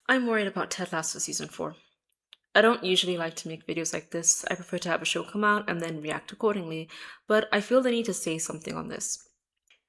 I'm worried about Ted Lasso season 4. I don't usually like to make videos like this. I prefer to have a show come out and then react accordingly, but I feel the need to say something on this.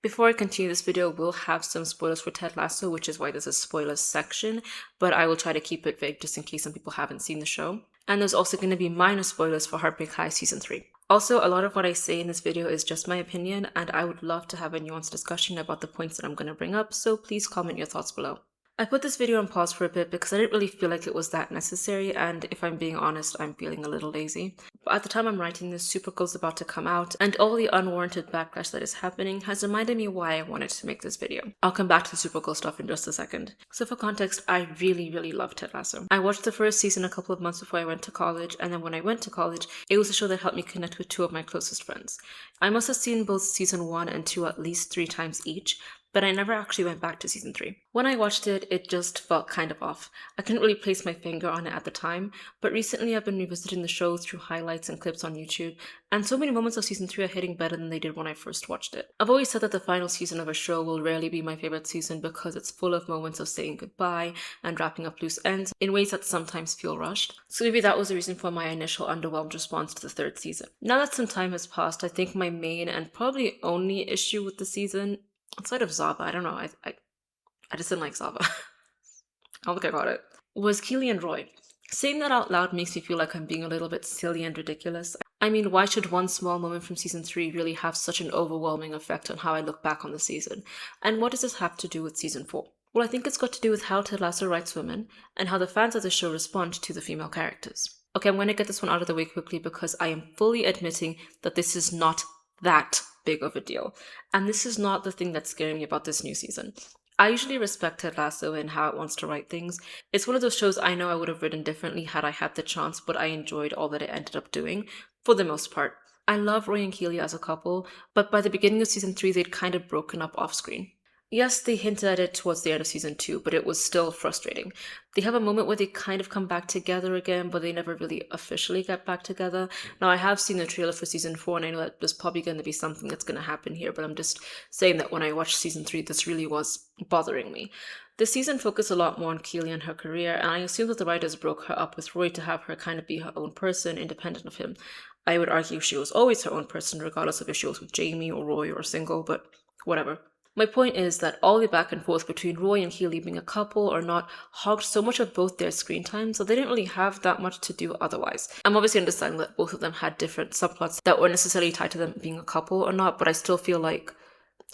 Before I continue, this video will have some spoilers for Ted Lasso, which is why there's a spoilers section, but I will try to keep it vague just in case some people haven't seen the show. And there's also going to be minor spoilers for Heartbreak High season 3. Also, a lot of what I say in this video is just my opinion, and I would love to have a nuanced discussion about the points that I'm going to bring up, so please comment your thoughts below. I put this video on pause for a bit because I didn't really feel like it was that necessary, and if I'm being honest, I'm feeling a little lazy. But at the time I'm writing this, Supergirl's about to come out, and all the unwarranted backlash that is happening has reminded me why I wanted to make this video. I'll come back to the Supergirl stuff in just a second. So for context, I really love Ted Lasso. I watched the first season a couple of months before I went to college, and then when I went to college, it was a show that helped me connect with two of my closest friends. I must have seen both season 1 and 2 at least 3 times each, but I never actually went back to season 3. When I watched it, it just felt kind of off. I couldn't really place my finger on it at the time, but recently I've been revisiting the show through highlights and clips on YouTube, and so many moments of season 3 are hitting better than they did when I first watched it. I've always said that the final season of a show will rarely be my favorite season because it's full of moments of saying goodbye and wrapping up loose ends in ways that sometimes feel rushed. So maybe that was the reason for my initial underwhelmed response to the 3rd season. Now that some time has passed, I think my main and probably only issue with the season, outside of Zaba, I don't know, I just didn't like Zaba. I don't think I got it. Was Keely and Roy. Saying that out loud makes me feel like I'm being a little bit silly and ridiculous. I mean, why should one small moment from season 3 really have such an overwhelming effect on how I look back on the season? And what does this have to do with season 4? Well, I think it's got to do with how Ted Lasso writes women and how the fans of the show respond to the female characters. Okay, I'm going to get this one out of the way quickly because I am fully admitting that this is not that big of a deal. And this is not the thing that's scaring me about this new season. I usually respect Ted Lasso and how it wants to write things. It's one of those shows I know I would have written differently had I had the chance, but I enjoyed all that it ended up doing, for the most part. I love Roy and Keely as a couple, but by the beginning of season 3, they'd kind of broken up off screen. Yes, they hinted at it towards the end of season 2, but it was still frustrating. They have a moment where they kind of come back together again, but they never really officially get back together. Now, I have seen the trailer for season 4, and I know that there's probably going to be something that's going to happen here, but I'm just saying that when I watched season 3, this really was bothering me. This season focused a lot more on Keely and her career, and I assume that the writers broke her up with Roy to have her kind of be her own person, independent of him. I would argue she was always her own person, regardless of if she was with Jamie or Roy or single, but whatever. My point is that all the back and forth between Roy and Keely being a couple or not hogged so much of both their screen time, so they didn't really have that much to do otherwise. I'm obviously understanding that both of them had different subplots that weren't necessarily tied to them being a couple or not, but I still feel like,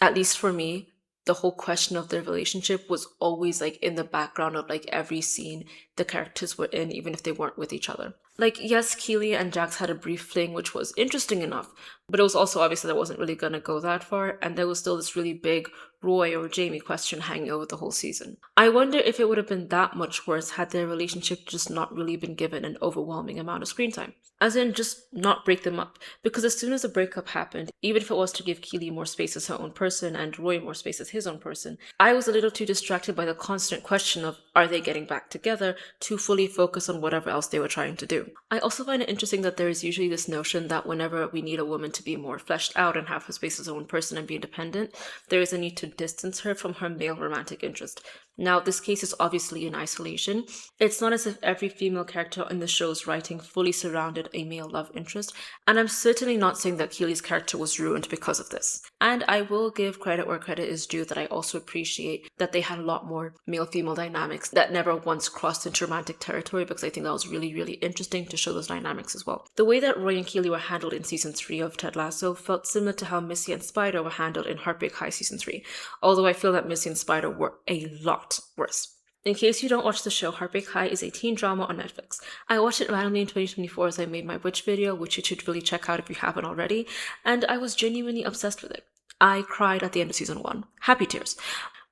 at least for me, the whole question of their relationship was always like in the background of like every scene the characters were in, even if they weren't with each other. Like, yes, Keely and Jax had a brief fling, which was interesting enough, but it was also obvious that it wasn't really gonna go that far, and there was still this really big Roy or Jamie question hanging over the whole season. I wonder if it would have been that much worse had their relationship just not really been given an overwhelming amount of screen time. As in, just not break them up. Because as soon as the breakup happened, even if it was to give Keely more space as her own person and Roy more space as his own person, I was a little too distracted by the constant question of, are they getting back together, to fully focus on whatever else they were trying to do. I also find it interesting that there is usually this notion that whenever we need a woman to be more fleshed out and have her space as her own person and be independent, there is a need to distance her from her male romantic interest. Now, this case is obviously in isolation. It's not as if every female character in the show's writing fully surrounded a male love interest, and I'm certainly not saying that Keely's character was ruined because of this. And I will give credit where credit is due that I also appreciate that they had a lot more male-female dynamics that never once crossed into romantic territory, because I think that was really interesting to show those dynamics as well. The way that Roy and Keely were handled in season 3 of Ted Lasso felt similar to how Missy and Spider were handled in Heartbreak High season 3, although I feel that Missy and Spider were a lot worse. In case you don't watch the show, Heartbreak High is a teen drama on Netflix. I watched it randomly in 2024 as I made my Witch video, which you should really check out if you haven't already, and I was genuinely obsessed with it. I cried at the end of season 1. Happy tears.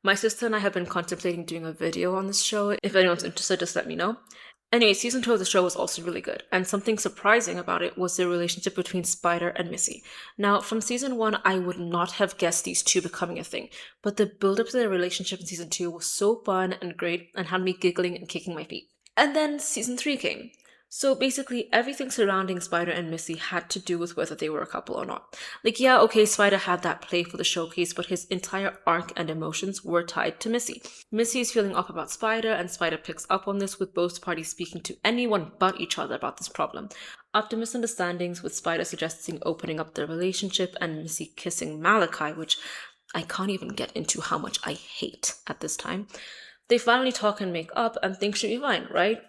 My sister and I have been contemplating doing a video on this show. If anyone's interested, just let me know. Anyway, season 2 of the show was also really good, and something surprising about it was the relationship between Spider and Missy. Now, from season 1, I would not have guessed these two becoming a thing, but the build-up to their relationship in season 2 was so fun and great and had me giggling and kicking my feet. And then season 3 came. So basically, everything surrounding Spider and Missy had to do with whether they were a couple or not. Like, yeah, okay, Spider had that play for the showcase, but his entire arc and emotions were tied to Missy. Missy is feeling off about Spider, and Spider picks up on this, with both parties speaking to anyone but each other about this problem. After misunderstandings, with Spider suggesting opening up their relationship and Missy kissing Malachi, which I can't even get into how much I hate at this time, they finally talk and make up, and things should be fine, right?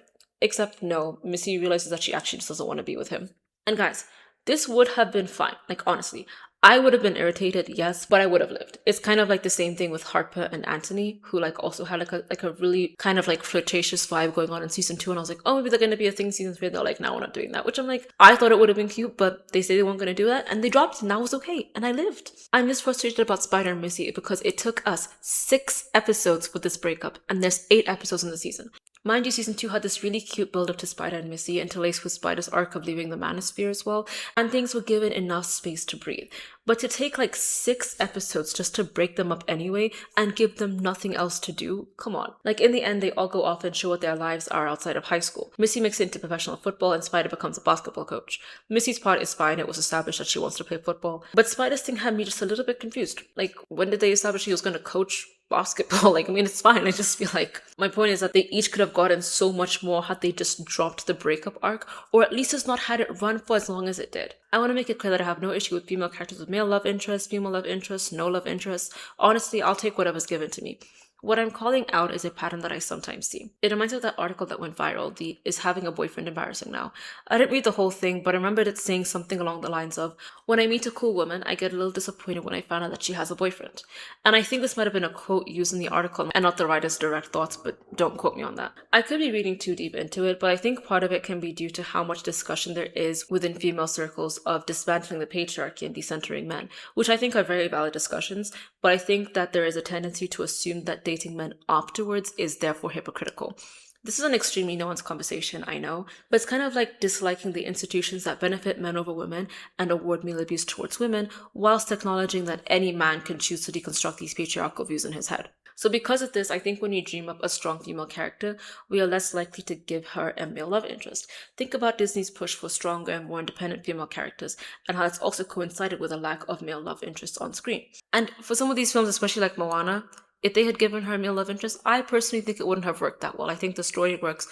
Except no, Missy realizes that she actually just doesn't want to be with him. And guys, this would have been fine. Like, honestly, I would have been irritated, yes, but I would have lived. It's kind of like the same thing with Harper and Anthony, who like also had like a really kind of like flirtatious vibe going on in season 2. And I was like, oh, maybe they're going to be a thing season 3. They're like, no, we're not doing that. Which I'm like, I thought it would have been cute, but they say they weren't going to do that. And they dropped it, and that was okay. And I lived. I'm just frustrated about Spider and Missy because it took us 6 episodes for this breakup, and there's 8 episodes in the season. Mind you, season 2 had this really cute build up to Spider and Missy, interlaced with Spider's arc of leaving the manosphere as well, and things were given enough space to breathe. But to take like 6 episodes just to break them up anyway and give them nothing else to do, come on. Like, in the end, they all go off and show what their lives are outside of high school. Missy makes it into professional football, and Spider becomes a basketball coach. Missy's part is fine, it was established that she wants to play football, but Spider's thing had me just a little bit confused. Like, when did they establish she was going to coach basketball? Like, I mean, it's fine. I just feel like my point is that they each could have gotten so much more had they just dropped the breakup arc, or at least just not had it run for as long as it did. I want to make it clear that I have no issue with female characters with male love interest, female love interest, no love interest. Honestly, I'll take whatever's given to me. What I'm calling out is a pattern that I sometimes see. It reminds me of that article that went viral, the "Is having a boyfriend embarrassing now?" I didn't read the whole thing, but I remembered it saying something along the lines of, when I meet a cool woman, I get a little disappointed when I find out that she has a boyfriend. And I think this might have been a quote used in the article and not the writer's direct thoughts, but don't quote me on that. I could be reading too deep into it, but I think part of it can be due to how much discussion there is within female circles of dismantling the patriarchy and decentering men, which I think are very valid discussions, but I think that there is a tendency to assume that dating men afterwards is therefore hypocritical. This is an extremely nuanced conversation, I know, but it's kind of like disliking the institutions that benefit men over women and award male abuse towards women, whilst acknowledging that any man can choose to deconstruct these patriarchal views in his head. So because of this, I think when you dream up a strong female character, we are less likely to give her a male love interest. Think about Disney's push for stronger and more independent female characters, and how that's also coincided with a lack of male love interest on screen. And for some of these films, especially like Moana, if they had given her a male love interest, I personally think it wouldn't have worked that well. I think the story works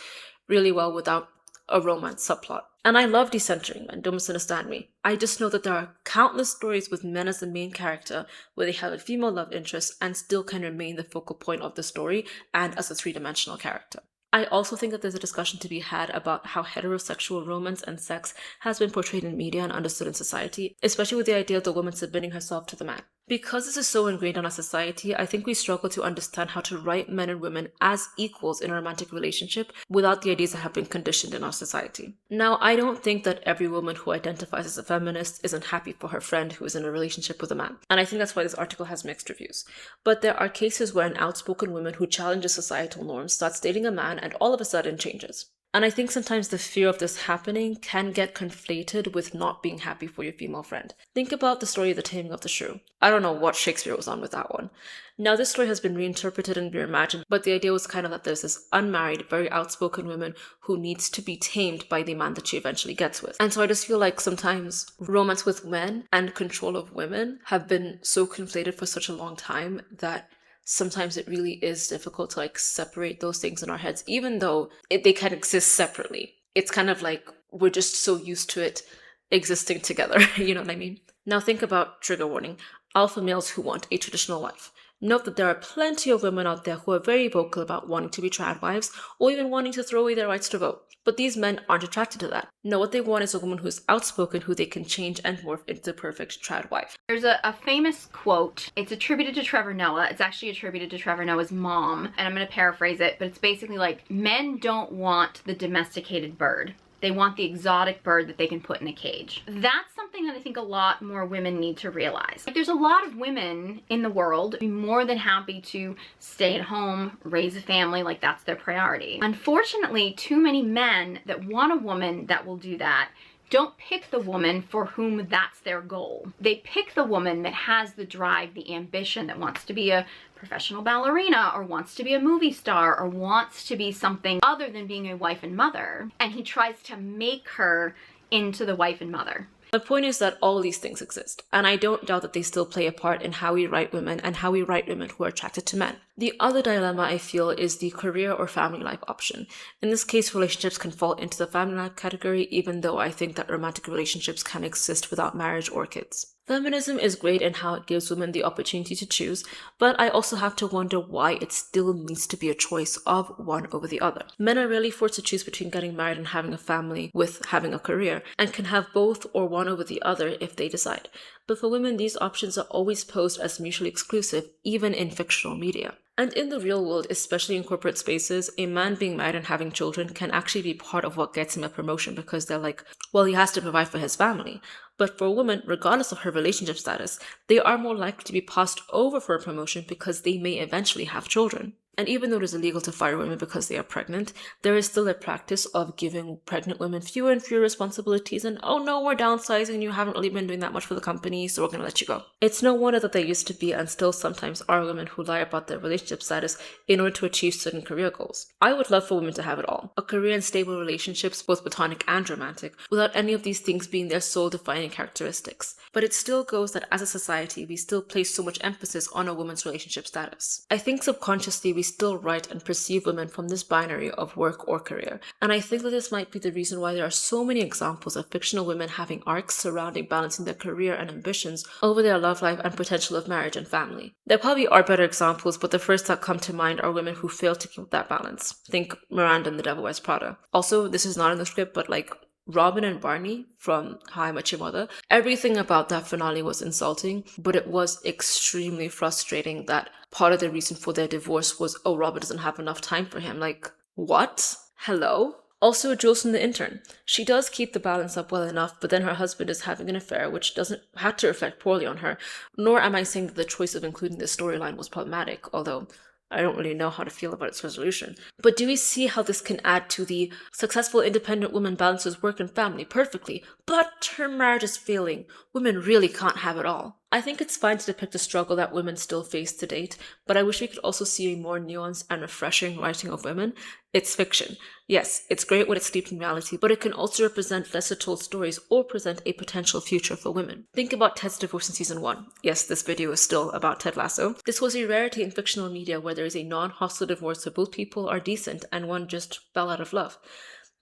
really well without a romance subplot. And I love decentering men, don't misunderstand me. I just know that there are countless stories with men as the main character where they have a female love interest and still can remain the focal point of the story and as a 3-dimensional character. I also think that there's a discussion to be had about how heterosexual romance and sex has been portrayed in media and understood in society, especially with the idea of the woman submitting herself to the man. Because this is so ingrained in our society, I think we struggle to understand how to write men and women as equals in a romantic relationship without the ideas that have been conditioned in our society. Now, I don't think that every woman who identifies as a feminist isn't happy for her friend who is in a relationship with a man, and I think that's why this article has mixed reviews. But there are cases where an outspoken woman who challenges societal norms starts dating a man and all of a sudden changes. And I think sometimes the fear of this happening can get conflated with not being happy for your female friend. Think about the story of The Taming of the Shrew. I don't know what Shakespeare was on with that one. Now, this story has been reinterpreted and reimagined, but the idea was kind of that there's this unmarried, very outspoken woman who needs to be tamed by the man that she eventually gets with. And so I just feel like sometimes romance with men and control of women have been so conflated for such a long time that sometimes it really is difficult to like separate those things in our heads, even though they can exist separately. It's kind of like we're just so used to it existing together, you know what I mean? Now think about, trigger warning, alpha males who want a traditional life. Note that there are plenty of women out there who are very vocal about wanting to be trad wives or even wanting to throw away their rights to vote. But these men aren't attracted to that. No, what they want is a woman who's outspoken, who they can change and morph into the perfect trad wife. There's a famous quote. It's attributed to Trevor Noah. It's actually attributed to Trevor Noah's mom. And I'm going to paraphrase it, but it's basically like, men don't want the domesticated bird. They want the exotic bird that they can put in a cage. That's something that I think a lot more women need to realize. Like, there's a lot of women in the world who are more than happy to stay at home, raise a family, like that's their priority. Unfortunately, too many men that want a woman that will do that don't pick the woman for whom that's their goal. They pick the woman that has the drive, the ambition, that wants to be a professional ballerina or wants to be a movie star or wants to be something other than being a wife and mother, and he tries to make her into the wife and mother. My point is that all these things exist, and I don't doubt that they still play a part in how we write women and how we write women who are attracted to men. The other dilemma I feel is the career or family life option. In this case, relationships can fall into the family life category, even though I think that romantic relationships can exist without marriage or kids. Feminism is great in how it gives women the opportunity to choose, but I also have to wonder why it still needs to be a choice of one over the other. Men are rarely forced to choose between getting married and having a family with having a career, and can have both or one over the other if they decide. But for women, these options are always posed as mutually exclusive, even in fictional media. And in the real world, especially in corporate spaces, a man being married and having children can actually be part of what gets him a promotion, because they're like, well, he has to provide for his family. But for a woman, regardless of her relationship status, they are more likely to be passed over for a promotion because they may eventually have children. And even though it is illegal to fire women because they are pregnant, there is still a practice of giving pregnant women fewer and fewer responsibilities and, oh no, we're downsizing, you haven't really been doing that much for the company, so we're going to let you go. It's no wonder that there used to be and still sometimes are women who lie about their relationship status in order to achieve certain career goals. I would love for women to have it all. A career and stable relationships, both platonic and romantic, without any of these things being their sole defining characteristics. But it still goes that as a society, we still place so much emphasis on a woman's relationship status. I think subconsciously we still write and perceive women from this binary of work or career. And I think that this might be the reason why there are so many examples of fictional women having arcs surrounding balancing their career and ambitions over their love life and potential of marriage and family. There probably are better examples, but the first that come to mind are women who fail to keep that balance. Think Miranda in The Devil Wears Prada. Also, this is not in the script, but like Robin and Barney from How I Met Your Mother. Everything about that finale was insulting, but it was extremely frustrating that part of the reason for their divorce was, oh, Robin doesn't have enough time for him. Like, what? Hello? Also, Jules from The Intern. She does keep the balance up well enough, but then her husband is having an affair, which doesn't have to reflect poorly on her. Nor am I saying that the choice of including this storyline was problematic, although I don't really know how to feel about its resolution. But do we see how this can add to the successful independent woman balances work and family perfectly, but her marriage is failing? Women really can't have it all. I think it's fine to depict the struggle that women still face to date, but I wish we could also see a more nuanced and refreshing writing of women. It's fiction. Yes, it's great when it's steeped in reality, but it can also represent lesser told stories or present a potential future for women. Think about Ted's divorce in season 1. Yes, this video is still about Ted Lasso. This was a rarity in fictional media where there is a non-hostile divorce where both people are decent and one just fell out of love.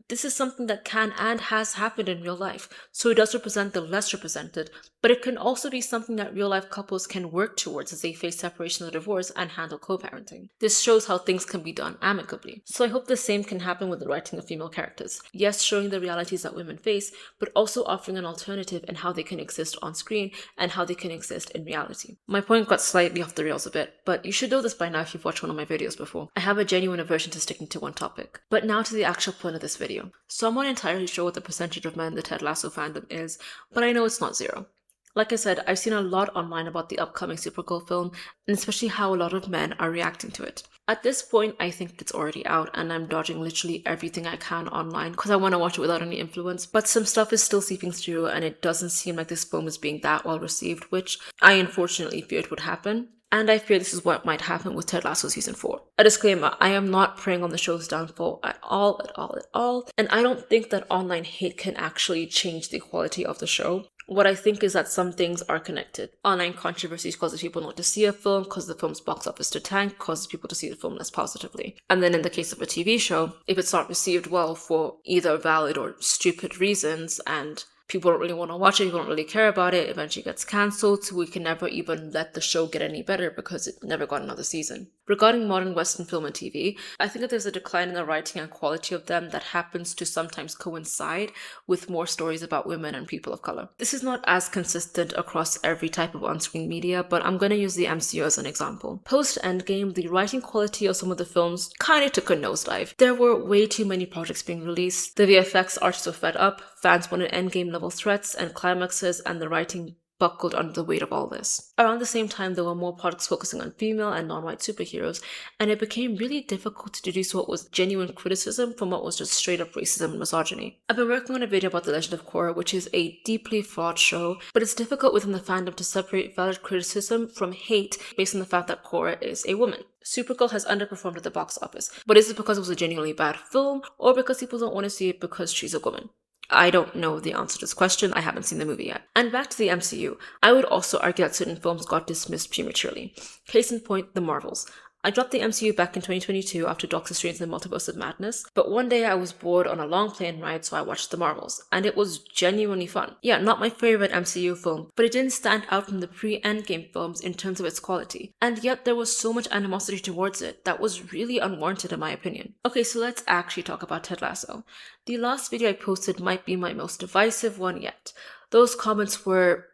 This is something that can and has happened in real life, so it does represent the less represented, but it can also be something that real life couples can work towards as they face separation or divorce and handle co-parenting. This shows how things can be done amicably. So I hope the same can happen with the writing of female characters. Yes, showing the realities that women face, but also offering an alternative in how they can exist on screen and how they can exist in reality. My point got slightly off the rails a bit, but you should know this by now if you've watched one of my videos before. I have a genuine aversion to sticking to one topic. But now to the actual point of this video. So I'm not entirely sure what the percentage of men in the Ted Lasso fandom is, but I know it's not zero. Like I said, I've seen a lot online about the upcoming Supergirl film, and especially how a lot of men are reacting to it. At this point, I think it's already out, and I'm dodging literally everything I can online because I want to watch it without any influence, but some stuff is still seeping through, and it doesn't seem like this film is being that well received, which I unfortunately feared would happen. And I fear this is what might happen with Ted Lasso season 4. A disclaimer, I am not preying on the show's downfall at all, and I don't think that online hate can actually change the quality of the show. What I think is that some things are connected. Online controversies causes people not to see a film, causes the film's box office to tank, causes people to see the film less positively. And then in the case of a TV show, if it's not received well for either valid or stupid reasons, and people don't really want to watch it, people don't really care about it, eventually gets cancelled, so we can never even let the show get any better because it never got another season. Regarding modern Western film and TV, I think that there's a decline in the writing and quality of them that happens to sometimes coincide with more stories about women and people of color. This is not as consistent across every type of on-screen media, but I'm going to use the MCU as an example. Post-Endgame, the writing quality of some of the films kind of took a nosedive. There were way too many projects being released, the VFX artists were fed up, fans wanted Endgame level threats and climaxes, and the writing buckled under the weight of all this. Around the same time, there were more products focusing on female and non-white superheroes, and it became really difficult to deduce what was genuine criticism from what was just straight up racism and misogyny. I've been working on a video about The Legend of Korra, which is a deeply flawed show, but it's difficult within the fandom to separate valid criticism from hate based on the fact that Korra is a woman. Supergirl has underperformed at the box office, but is it because it was a genuinely bad film, or because people don't want to see it because she's a woman? I don't know the answer to this question. I haven't seen the movie yet. And back to the MCU, I would also argue that certain films got dismissed prematurely. Case in point, The Marvels. I dropped the MCU back in 2022 after Doctor Strange and the Multiverse of Madness, but one day I was bored on a long plane ride, so I watched The Marvels, and it was genuinely fun. Yeah, not my favorite MCU film, but it didn't stand out from the pre-Endgame films in terms of its quality, and yet there was so much animosity towards it that was really unwarranted in my opinion. Okay, so let's actually talk about Ted Lasso. The last video I posted might be my most divisive one yet. Those comments were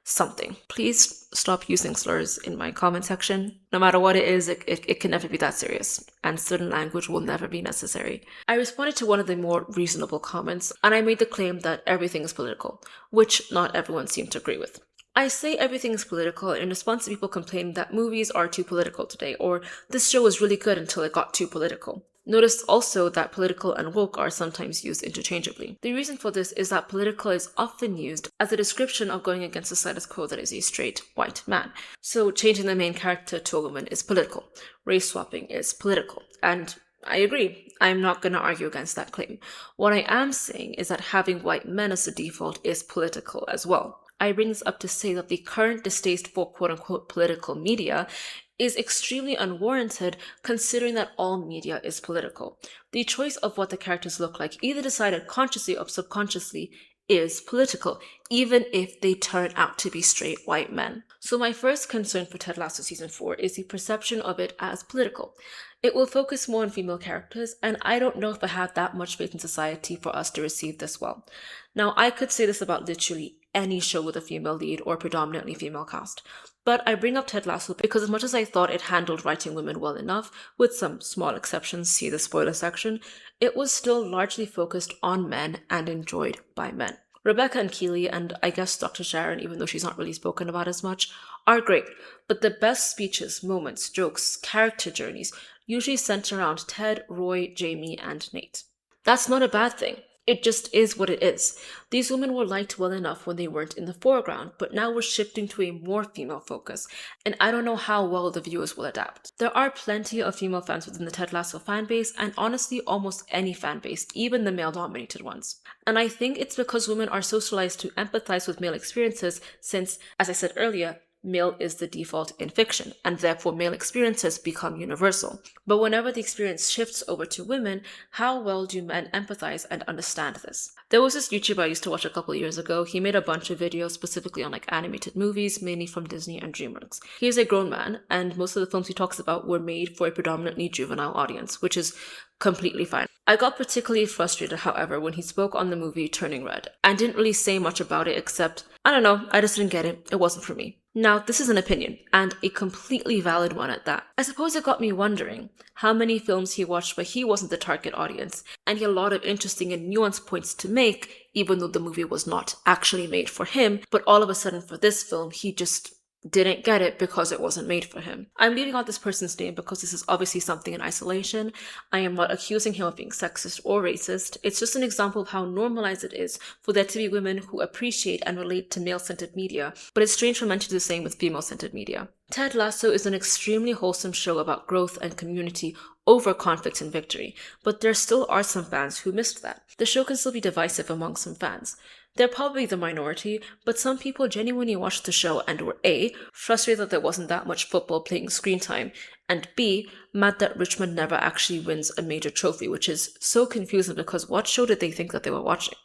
something. Please stop using slurs in my comment section. No matter what it is, it can never be that serious, and certain language will never be necessary. I responded to one of the more reasonable comments, and I made the claim that everything is political, which not everyone seemed to agree with. I say everything is political in response to people complaining that movies are too political today, or this show was really good until it got too political. Notice also that political and woke are sometimes used interchangeably. The reason for this is that political is often used as a description of going against the status quo that is a straight white man. So changing the main character to a woman is political. Race swapping is political. And I agree. I'm not going to argue against that claim. What I am saying is that having white men as the default is political as well. I bring this up to say that the current distaste for quote-unquote political media is extremely unwarranted considering that all media is political. The choice of what the characters look like, either decided consciously or subconsciously, is political, even if they turn out to be straight white men. So my first concern for Ted Lasso Season 4 is the perception of it as political. It will focus more on female characters, and I don't know if I have that much faith in society for us to receive this well. Now, I could say this about literally any show with a female lead or predominantly female cast. But I bring up Ted Lasso because as much as I thought it handled writing women well enough, with some small exceptions, see the spoiler section, it was still largely focused on men and enjoyed by men. Rebecca and Keeley, and I guess Dr. Sharon, even though she's not really spoken about as much, are great, but the best speeches, moments, jokes, character journeys usually center around Ted, Roy, Jamie, and Nate. That's not a bad thing. It just is what it is. These women were liked well enough when they weren't in the foreground, but now we're shifting to a more female focus, and I don't know how well the viewers will adapt. There are plenty of female fans within the Ted Lasso fanbase, and honestly almost any fanbase, even the male-dominated ones. And I think it's because women are socialized to empathize with male experiences since, as I said earlier, male is the default in fiction, and therefore male experiences become universal. But whenever the experience shifts over to women, how well do men empathize and understand this? There was this YouTuber I used to watch a couple years ago. He made a bunch of videos specifically on animated movies, mainly from Disney and DreamWorks. He is a grown man, and most of the films he talks about were made for a predominantly juvenile audience, which is completely fine. I got particularly frustrated, however, when he spoke on the movie Turning Red, and didn't really say much about it except, I don't know, I just didn't get it. It wasn't for me. Now, this is an opinion, and a completely valid one at that. I suppose it got me wondering how many films he watched where he wasn't the target audience, and he had a lot of interesting and nuanced points to make, even though the movie was not actually made for him, but all of a sudden for this film, he just didn't get it because it wasn't made for him. I'm leaving out this person's name because this is obviously something in isolation. I am not accusing him of being sexist or racist. It's just an example of how normalized it is for there to be women who appreciate and relate to male-centered media, but it's strange for men to do the same with female-centered media. Ted Lasso is an extremely wholesome show about growth and community over conflict and victory, but there still are some fans who missed that. The show can still be divisive among some fans. They're probably the minority, but some people genuinely watched the show and were A, frustrated that there wasn't that much football playing screen time, and B, mad that Richmond never actually wins a major trophy, which is so confusing because what show did they think that they were watching?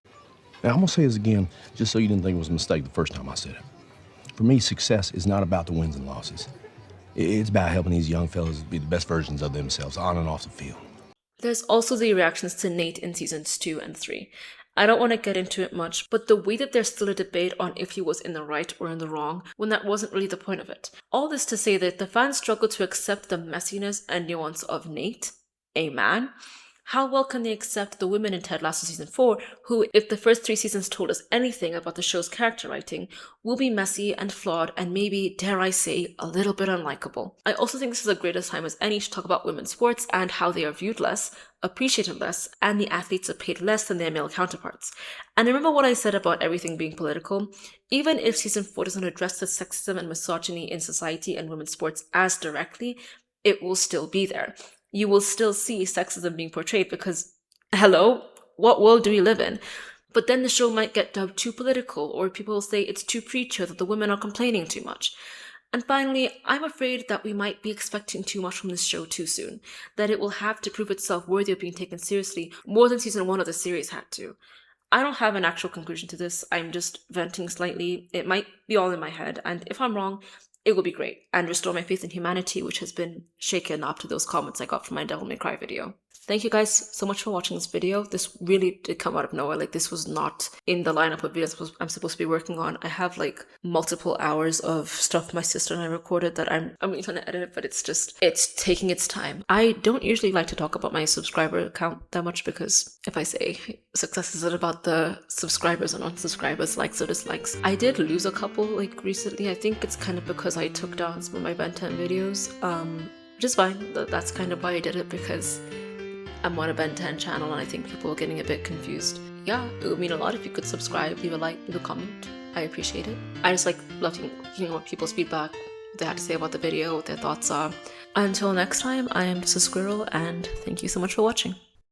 Now, I'm going to say this again, just so you didn't think it was a mistake the first time I said it. For me, success is not about the wins and losses. It's about helping these young fellas be the best versions of themselves on and off the field. There's also the reactions to Nate in seasons 2 and 3. I don't want to get into it much, but the way that there's still a debate on if he was in the right or in the wrong, when that wasn't really the point of it. All this to say that the fans struggle to accept the messiness and nuance of Nate, a man, How well can they accept the women in Ted Lasso Season 4, who, if the first 3 seasons told us anything about the show's character writing, will be messy and flawed and maybe, dare I say, a little bit unlikable. I also think this is a great time as any to talk about women's sports and how they are viewed less, appreciated less, and the athletes are paid less than their male counterparts. And remember what I said about everything being political? Even if Season 4 doesn't address the sexism and misogyny in society and women's sports as directly, it will still be there. You will still see sexism being portrayed because, hello, what world do we live in? But then the show might get dubbed too political, or people will say it's too preacher, that the women are complaining too much. And finally, I'm afraid that we might be expecting too much from this show too soon, that it will have to prove itself worthy of being taken seriously more than Season 1 of the series had to. I don't have an actual conclusion to this, I'm just venting slightly. It might be all in my head, and if I'm wrong, it will be great and restore my faith in humanity, which has been shaken after those comments I got from my Devil May Cry video. Thank you guys so much for watching this video. This really did come out of nowhere. Like, this was not in the lineup of videos I'm supposed to be working on. I have like multiple hours of stuff my sister and I recorded that I'm really trying to edit, but it's taking its time. I don't usually like to talk about my subscriber count that much because if I say success isn't about the subscribers and unsubscribers, likes or dislikes. I did lose a couple like recently. I think it's kind of because I took down some of my Ben 10 videos, which is fine. That's kind of why I did it, because I'm on a Ben 10 channel and I think people are getting a bit confused. Yeah, it would mean a lot if you could subscribe, leave a like, leave a comment. I appreciate it. I just like loving hearing what people's feedback, what they had to say about the video, what their thoughts are. Until next time, I am just a squirrel and thank you so much for watching.